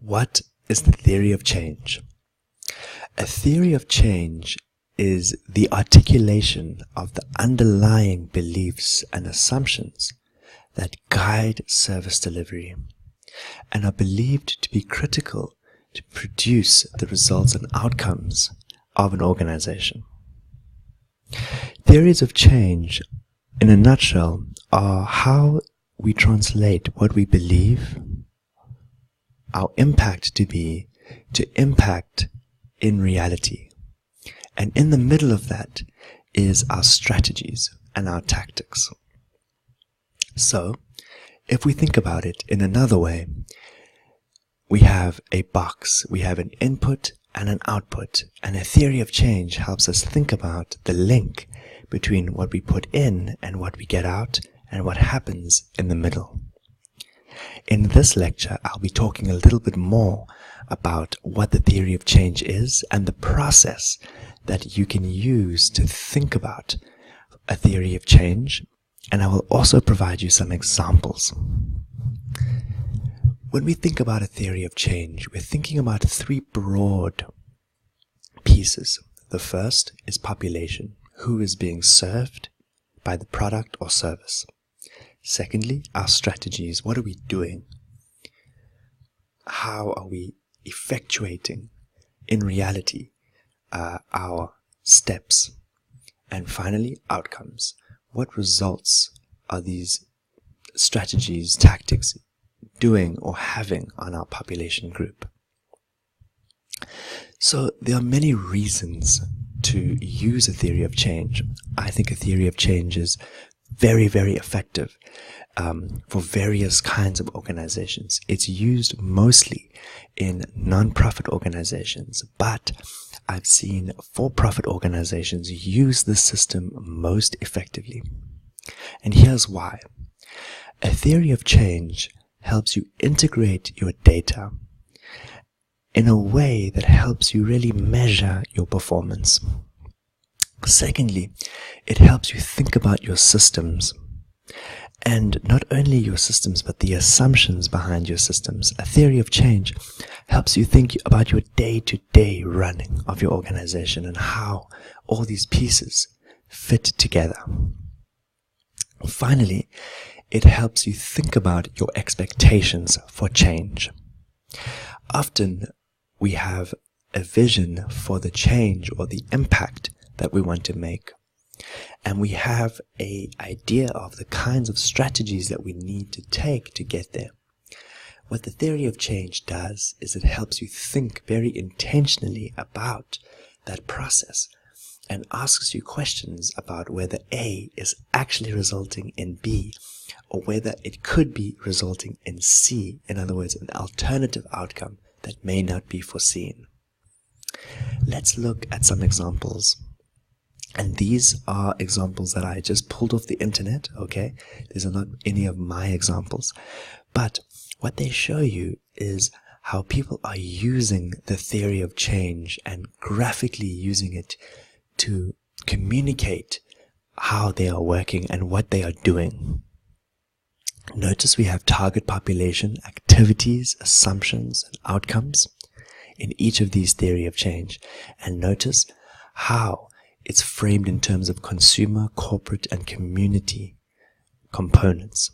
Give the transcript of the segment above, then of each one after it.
What is the theory of change? A theory of change is the articulation of the underlying beliefs and assumptions that guide service delivery and are believed to be critical to produce the results and outcomes of an organization. Theories of change, in a nutshell, are how we translate what we believe our impact to be to impact in reality. And in the middle of that is our strategies and our tactics. So, if we think about it in another way, we have a box, we have an input and an output, and a theory of change helps us think about the link between what we put in and what we get out and what happens in the middle. In this lecture, I'll be talking a little bit more about what the theory of change is and the process that you can use to think about a theory of change, and I will also provide you some examples. When we think about a theory of change, we're thinking about three broad pieces. The first is population, who is being served by the product or service. Secondly, our strategies. What are we doing? How are we effectuating in reality our steps? And finally, outcomes. What results are these strategies, tactics doing or having on our population group? So there are many reasons to use a theory of change. I think a theory of change is very, very effective for various kinds of organizations. It's used mostly in non-profit organizations, but I've seen for-profit organizations use this system most effectively. And here's why. A theory of change helps you integrate your data in a way that helps you really measure your performance. Secondly, it helps you think about your systems, and not only your systems but the assumptions behind your systems. A theory of change helps you think about your day-to-day running of your organization and how all these pieces fit together. Finally, it helps you think about your expectations for change. Often we have a vision for the change or the impact that we want to make, and we have an idea of the kinds of strategies that we need to take to get there. What the theory of change does is it helps you think very intentionally about that process and asks you questions about whether A is actually resulting in B, or whether it could be resulting in C, in other words, an alternative outcome that may not be foreseen. Let's look at some examples. And these are examples that I just pulled off the internet, okay? These are not any of my examples. But what they show you is how people are using the theory of change and graphically using it to communicate how they are working and what they are doing. Notice we have target population, activities, assumptions, and outcomes in each of these theory of change. And notice how it's framed in terms of consumer, corporate, and community components.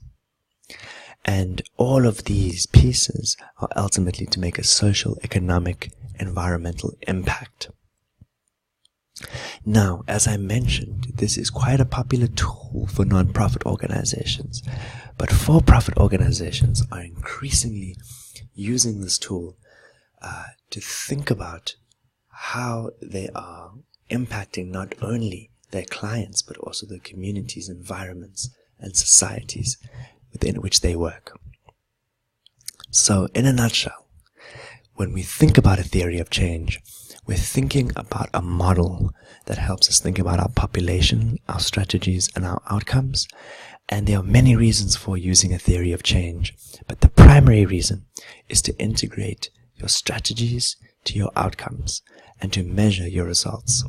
And all of these pieces are ultimately to make a social, economic, environmental impact. Now, as I mentioned, this is quite a popular tool for non-profit organizations, but for-profit organizations are increasingly using this tool to think about how they are impacting not only their clients but also the communities, environments, and societies within which they work. So, in a nutshell, when we think about a theory of change, we're thinking about a model that helps us think about our population, our strategies, and our outcomes. And there are many reasons for using a theory of change, but the primary reason is to integrate your strategies to your outcomes and to measure your results.